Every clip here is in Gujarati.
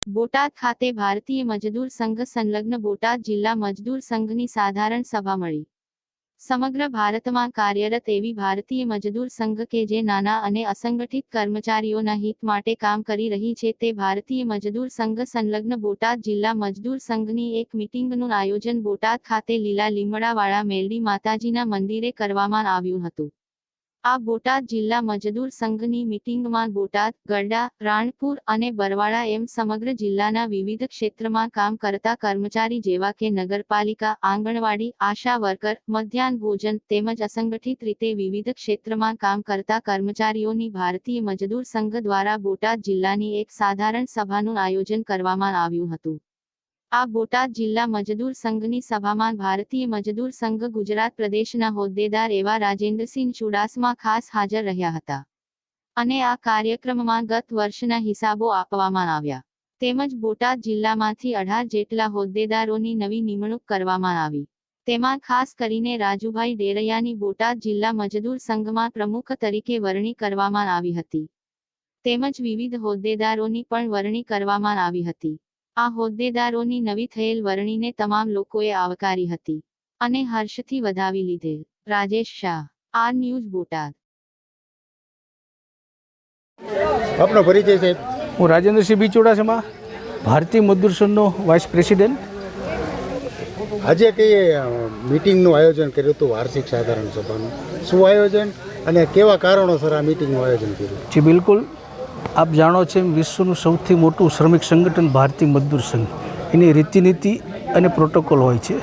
બોટાદ ખાતે ભારતીય મજદૂર સંઘ સંલગ્ન બોટાદ જિલ્લા મજદૂર સંઘની સાધારણ સભા મળી। સમગ્ર ભારતમાં કાર્યરત એવી ભારતીય મજદૂર સંઘ કે જે નાના અને અસંગઠિત કર્મચારીઓના હિત માટે કામ કરી રહી છે તે ભારતીય મજદૂર સંઘ સંલગ્ન બોટાદ જિલ્લા મજદૂર સંઘની એક મીટિંગનું આયોજન બોટાદ ખાતે લીલા લીમડાવાળા મેલડી માતાજીના મંદિરે કરવામાં આવ્યું હતું। આ બોટાદ જિલ્લા મજદૂર સંઘની મીટિંગમાં બોટાદ, ગરડા, રાણપુર અને બરવાળા એમ સમગ્ર જિલ્લાના વિવિધ ક્ષેત્રમાં કામ કરતા કર્મચારી જેવા કે નગરપાલિકા, આંગણવાડી, આશા વર્કર, મધ્યાહન ભોજન તેમજ અસંગઠિત રીતે વિવિધ ક્ષેત્રમાં કામ કરતા કર્મચારીઓની ભારતીય મજદૂર સંઘ દ્વારા બોટાદ જિલ્લાની એક સાધારણ સભાનું આયોજન કરવામાં આવ્યું હતું। આ બોટાદ જિલ્લા મજદૂર સંઘની સભામાં ભારતીય મજદૂર સંઘ ગુજરાત પ્રદેશના હોદ્દેદાર એવા રાજેન્દ્રસિંહ ચુડાસમા ખાસ હાજર રહ્યા હતા અને આ કાર્યક્રમમાં ગત વર્ષના હિસાબો આપવામાં આવ્યા તેમજ બોટાદ જિલ્લામાંથી 18 જેટલા હોદ્દેદારોની નવી નિમણૂક કરવામાં આવી। તેમાં ખાસ કરીને રાજુભાઈ ડેરૈયાની બોટાદ જિલ્લા મજદૂર સંઘમાં પ્રમુખ તરીકે વરણી કરવામાં આવી હતી તેમજ વિવિધ હોદ્દેદારોની પણ વરણી કરવામાં આવી હતી। આ હોદ્દેદારોની નવી થયેલ વરણીને તમામ લોકોએ આવકારી હતી અને હર્ષથી વધાવી લીધેલ। Rajesh Shah, R news, Botad. આપનો પરિચય સાહેબ? હું રાજેન્દ્રસિંહ બી ચુડાસમા, ભારતીય મજદૂર સંઘનો વાઇસ પ્રેસિડેન્ટ। આજે કઈ મીટિંગનું આયોજન કર્યું હતું, વાર્ષિક સાધારણ સભાનું? શું આયોજન અને કેવા કારણોસર આ મીટિંગનું આયોજન કર્યું? જી બિલકુલ, આપ જાણો છો વિશ્વનું સૌથી મોટું શ્રમિક સંગઠન ભારતીય મજદૂર સંઘ, એની રીતિનીતિ અને પ્રોટોકોલ હોય છે।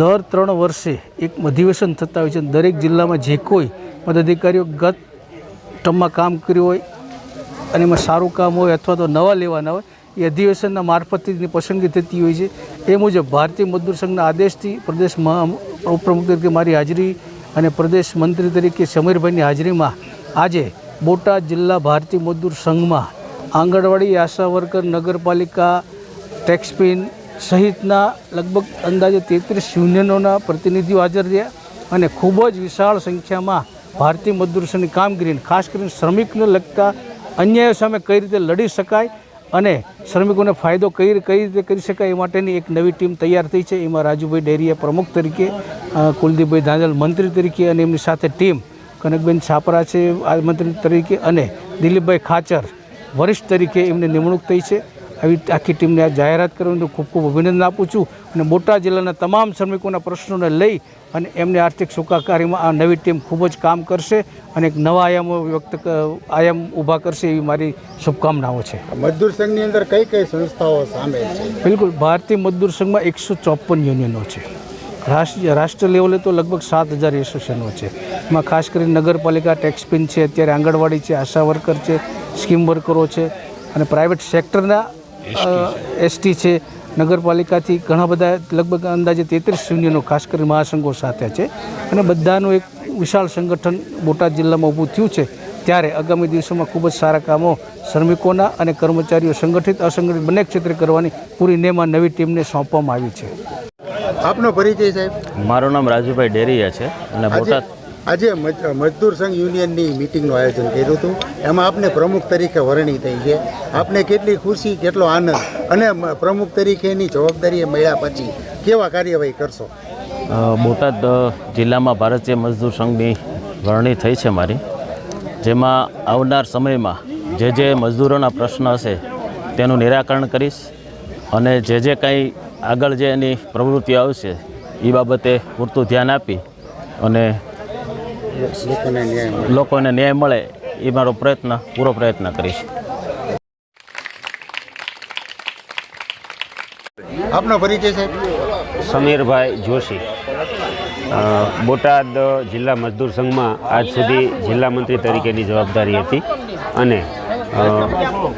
દર 3 વર્ષે એક અધિવેશન થતા હોય છે। દરેક જિલ્લામાં જે કોઈ પદાધિકારીઓ ગત ટર્મમાં કામ કર્યું હોય અને એમાં સારું કામ હોય અથવા તો નવા લેવાના હોય એ અધિવેશનના મારફતથી પસંદગી થતી હોય છે। એ મુજબ ભારતીય મજદૂર સંઘના આદેશથી પ્રદેશ ઉપપ્રમુખ તરીકે મારી હાજરી અને પ્રદેશ મંત્રી તરીકે સમીરભાઈની હાજરીમાં આજે બોટાદ જિલ્લા ભારતીય મજદૂર સંઘમાં આંગણવાડી, આશા વર્કર, નગરપાલિકા, ટેક્સપિન સહિતના લગભગ અંદાજે 33 યુનિયનોના પ્રતિનિધિઓ હાજર રહ્યા અને ખૂબ જ વિશાળ સંખ્યામાં ભારતીય મજદૂર સંઘની કામગીરીને ખાસ કરીને શ્રમિકને લગતા અન્યાયો સામે કઈ રીતે લડી શકાય અને શ્રમિકોને ફાયદો કઈ રીતે કરી શકાય એ માટેની એક નવી ટીમ તૈયાર થઈ છે। એમાં રાજુભાઈ ડેરિયા પ્રમુખ તરીકે, કુલદીપભાઈ ધાંધલ મંત્રી તરીકે અને એમની સાથે ટીમ કનકબેન છાપરા છે આ મંત્રી તરીકે અને દિલીપભાઈ ખાચર વરિષ્ઠ તરીકે એમની નિમણૂક થઈ છે। આવી આખી ટીમને આ જાહેરાત કરવાનું ખૂબ ખૂબ અભિનંદન આપું છું અને બોટાદ જિલ્લાના તમામ શ્રમિકોના પ્રશ્નોને લઈ અને એમની આર્થિક સુખાકારીમાં આ નવી ટીમ ખૂબ જ કામ કરશે અને એક નવા આયામ ઊભા કરશે એવી મારી શુભકામનાઓ છે। મજદૂર સંઘની અંદર કઈ કઈ સંસ્થાઓ સામેલ છે? બિલકુલ, ભારતીય મજદૂર સંઘમાં 154 યુનિયનો છે। રાષ્ટ્ર લેવલે તો લગભગ 7000 એસોસિએશનો છે। એમાં ખાસ કરીને નગરપાલિકા, ટેક્સપિન છે, અત્યારે આંગણવાડી છે, આશા વર્કર છે, સ્કીમ વર્કરો છે અને પ્રાઇવેટ સેક્ટરના એસટી છે। નગરપાલિકાથી ઘણા બધા લગભગ અંદાજે 33 યુનિયનો ખાસ કરીને મહાસંઘો સાથે છે અને બધાનું એક વિશાળ સંગઠન બોટાદ જિલ્લામાં ઊભું થયું છે। ત્યારે આગામી દિવસોમાં ખૂબ જ સારા કામો શ્રમિકોના અને કર્મચારીઓ સંગઠિત અસંગઠિત બંને ક્ષેત્રે કરવાની પૂરી નેમ આ નવી ટીમને સોંપવામાં આવી છે। આપનો પરિચય સાહેબ? મારું નામ રાજુભાઈ ડેરિયા છે અને બોટાદ આજે મજદૂર સંઘ યુનિયનની મીટિંગનું આયોજન કર્યું હતું, એમાં આપને પ્રમુખ તરીકે વરણી થઈ છે। આપને કેટલી ખુશી, કેટલો આનંદ અને પ્રમુખ તરીકેની જવાબદારી મળ્યા પછી કેવા કાર્યવાહી કરશો? બોટાદ જિલ્લામાં ભારતીય મજદૂર સંઘની વરણી થઈ છે મારી, જેમાં આવનાર સમયમાં જે મજદૂરોના પ્રશ્ન હશે તેનું નિરાકરણ કરીશ અને જે કંઈ આગળ જે એની પ્રવૃત્તિ આવશે એ બાબતે પૂરતું ધ્યાન આપી અને લોકોને ન્યાય મળે એ મારો પૂરો પ્રયત્ન કરીશ। આપનો પરિચય સાહેબ? સમીરભાઈ જોશી, બોટાદ જિલ્લા મજદૂર સંઘમાં આજ સુધી જિલ્લા મંત્રી તરીકેની જવાબદારી હતી અને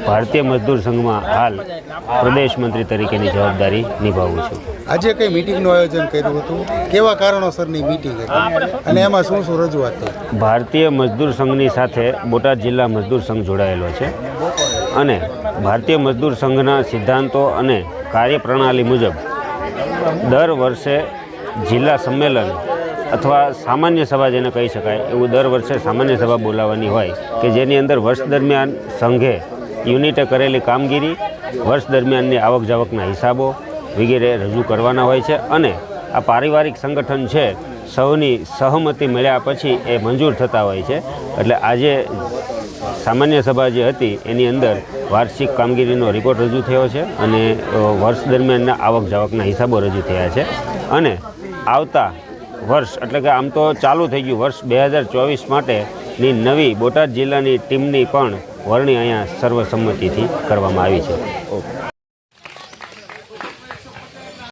ભારતીય મજદૂર સંઘમાં હાલ પ્રદેશ મંત્રી તરીકેની જવાબદારી નિભાવું છું। આજે કઈ મીટિંગનું આયોજન કર્યું હતું, કેવા કારણોસરની મીટિંગ હતી અને એમાં શું શું રજૂઆત થઈ? ભારતીય મજદૂર સંઘની સાથે બોટાદ જિલ્લા મજદૂર સંઘ જોડાયેલો છે અને ભારતીય મજદૂર સંઘના સિદ્ધાંતો અને કાર્યપ્રણાલી મુજબ દર વર્ષે જિલ્લા સંમેલન અથવા સામાન્ય સભા જેને કહી શકાય એવું દર વર્ષે સામાન્ય સભા બોલાવવાની હોય કે જેની અંદર વર્ષ દરમિયાન સંઘે યુનિટે કરેલી કામગીરી, વર્ષ દરમિયાનની આવક જાવકના હિસાબો વગેરે રજૂ કરવાના હોય છે અને આ પારિવારિક સંગઠન છે સૌની સહમતિ મળ્યા પછી એ મંજૂર થતા હોય છે. એટલે આજે સામાન્ય સભા જે હતી એની અંદર વાર્ષિક કામગીરીનો રિપોર્ટ રજૂ થયો છે અને વર્ષ દરમિયાનના આવક જાવકના હિસાબો રજૂ થયા છે અને આવતા વર્ષ એટલે કે આમ તો ચાલુ થઈ ગયું વર્ષ 2024 માટેની નવી બોટાદ જિલ્લાની ટીમની પણ વરણી અહીંયા સર્વસંમતિથી કરવામાં આવી છે.